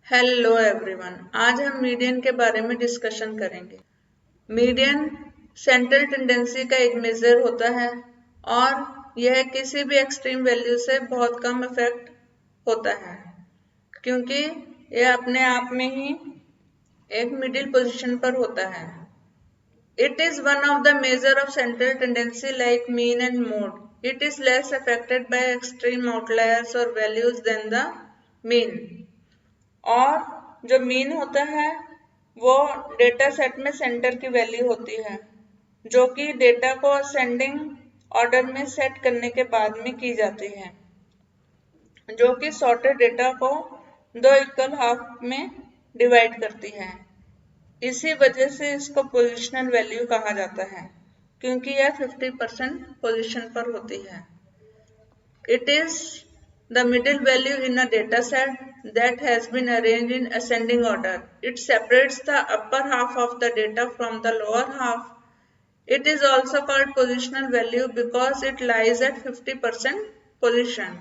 Hello everyone, आज हम median के बारे में डिस्कशन करेंगे। मीडियन सेंट्रल टेंडेंसी का एक मेजर होता है और यह किसी भी एक्सट्रीम वैल्यू से बहुत कम इफेक्ट होता है क्योंकि यह अपने आप में ही एक मिडिल पोजीशन पर होता है। It is one of the measure of central tendency like mean and mode. It is less affected by extreme outliers or values than the mean. और जो मीन होता है वो डेटा सेट में सेंटर की वैल्यू होती है जो कि डेटा को असेंडिंग ऑर्डर में सेट करने के बाद में की जाती है, जो कि सॉर्टेड डेटा को दो इक्वल हाफ में डिवाइड करती है। इसी वजह से इसको पोजिशनल वैल्यू कहा जाता है क्योंकि यह 50% पोजीशन पर होती है। It is the middle value in a data set that has been arranged in ascending order. It separates the upper half of the data from the lower half. It is also called positional value because it lies at 50% position.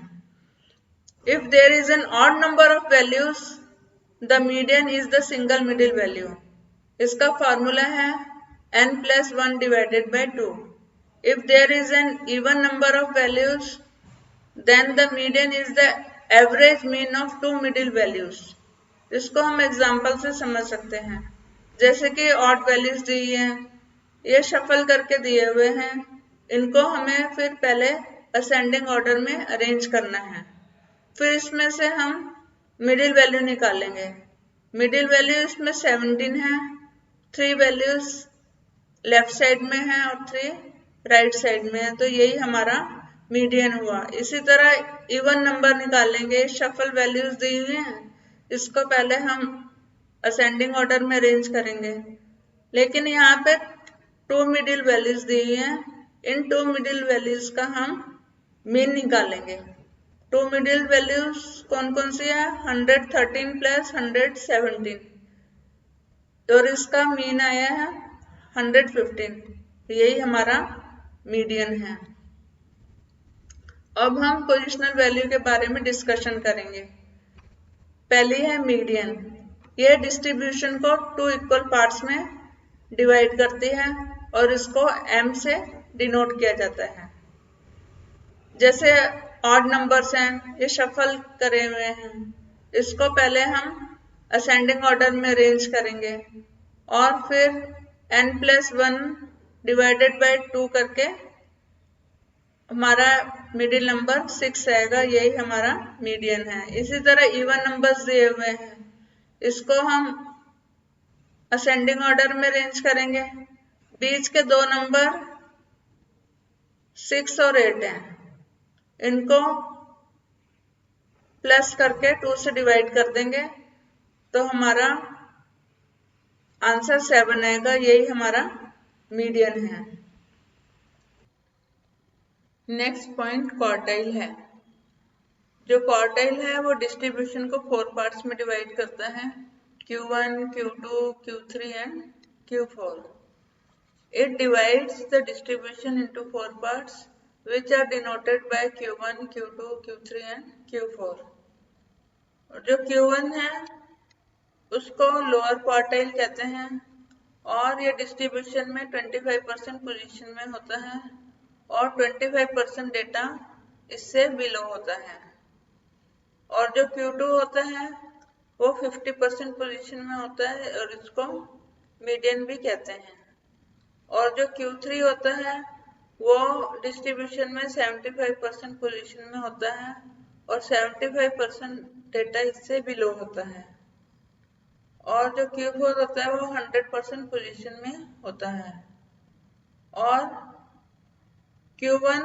If there is an odd number of values, the median is the single middle value. इसका formula है n plus 1 divided by 2. If there is an even number of values, then the median is the average mean of two middle values. इसको हम example से समझ सकते हैं, जैसे कि ऑड वैल्यूज दी हैं, ये शफल करके दिए हुए हैं, इनको हमें फिर पहले असेंडिंग ऑर्डर में अरेंज करना है, फिर इसमें से हम मिडिल वैल्यू निकालेंगे। मिडिल वैल्यू इसमें 17 है, 3 वैल्यूज लेफ्ट साइड में है और 3 राइट साइड में है, तो यही हमारा मीडियन हुआ। इसी तरह इवन नंबर निकालेंगे, शफल वैल्यूज दी हुई हैं, इसको पहले हम असेंडिंग ऑर्डर में अरेंज करेंगे, लेकिन यहाँ पे 2 मिडिल वैल्यूज दी हुई हैं, इन 2 मिडिल वैल्यूज का हम मीन निकालेंगे। 2 मिडिल वैल्यूज कौन कौन सी है? 113 प्लस 117 और इसका मीन आया है 115, यही हमारा मीडियन है। अब हम पोजिशनल वैल्यू के बारे में डिस्कशन करेंगे। पहली है मीडियन। यह डिस्ट्रीब्यूशन को 2 इक्वल पार्ट्स में डिवाइड करती है और इसको m से डिनोट किया जाता है। जैसे ऑड नंबर्स हैं, ये शफल करे हुए हैं, इसको पहले हम असेंडिंग ऑर्डर में अरेंज करेंगे और फिर n plus 1 डिवाइडेड बाय 2 करके हमारा मिडिल नंबर 6 आएगा, यही हमारा मीडियन है। इसी तरह इवन नंबर्स दिए हुए हैं, इसको हम असेंडिंग ऑर्डर में अरेंज करेंगे। बीच के 2 नंबर 6 और 8 हैं, इनको प्लस करके 2 से डिवाइड कर देंगे तो हमारा आंसर 7 आएगा, यही हमारा मीडियन है। नेक्स्ट पॉइंट क्वार्टाइल है। जो क्वार्टाइल है वो डिस्ट्रीब्यूशन को 4 पार्ट्स में डिवाइड करता है, Q1, Q2, Q3 and Q4. It divides the distribution into 4 parts which are denoted by Q1, Q2, Q3 and Q4. और जो Q1 है उसको लोअर क्वार्टाइल कहते हैं और ये डिस्ट्रीब्यूशन में 25% पोजीशन में होता है और 25% डेटा इससे बिलो होता है। और जो Q2 होता है वो 50% पोजीशन में होता है और इसको मीडियन भी कहते हैं। और जो Q3 होता है वो डिस्ट्रीब्यूशन में 75% पोजीशन में होता है और 75% डेटा इससे बिलो होता है। और जो Q4 होता है वो 100% पोजीशन में होता है। और Q1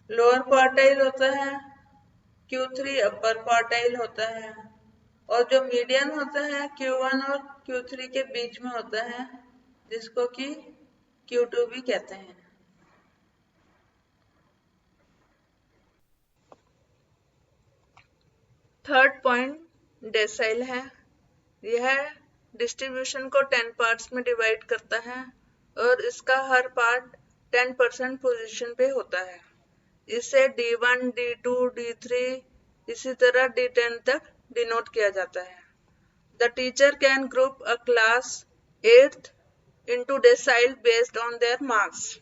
लोअर क्वार्टाइल होता है, Q3 अपर क्वार्टाइल होता है और जो मीडियन होता है Q1 और Q3 के बीच में होता है, जिसको कि Q2 भी कहते हैं। थर्ड पॉइंट डेसाइल है। यह डिस्ट्रीब्यूशन को 10 पार्ट्स में डिवाइड करता है और इसका हर पार्ट 10% पोजीशन पे होता है। इसे D1, D2, D3 इसी तरह D10 तक डिनोट किया जाता है। The teacher can group a class 8th into decile based on their marks.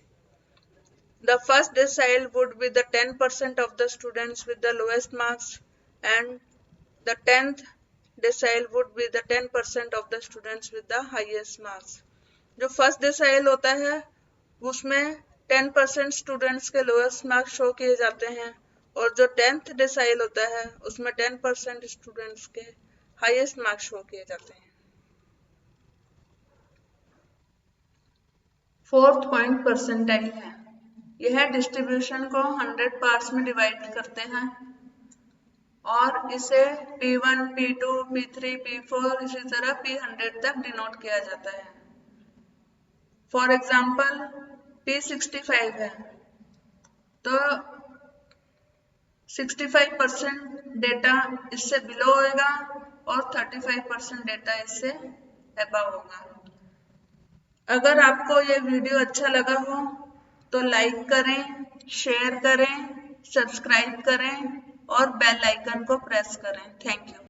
The first decile would be the 10% of the students with the lowest marks, and the 10th decile would be the 10% of the students with the highest marks. जो first decyl होता है उसमें 10% students के lowest marks show किए जाते हैं, और जो 10th डेसाइल होता है उसमें 10% स्टूडेंट्स के हाईएस्ट मार्क्स शो किए जाते हैं। फोर्थ पॉइंट परसेंटाइल है। यह डिस्ट्रीब्यूशन को 100 पार्ट्स में डिवाइड करते हैं और इसे P1, P2, P3, P4 इसी तरह P100 तक डिनोट किया जाता है। फॉर एग्जाम्पल P65 है तो 65% डेटा इससे बिलो होगा और 35% डेटा इससे अबव होगा। अगर आपको ये वीडियो अच्छा लगा हो तो लाइक करें, शेयर करें, सब्सक्राइब करें और बेल आइकन को प्रेस करें। Thank you.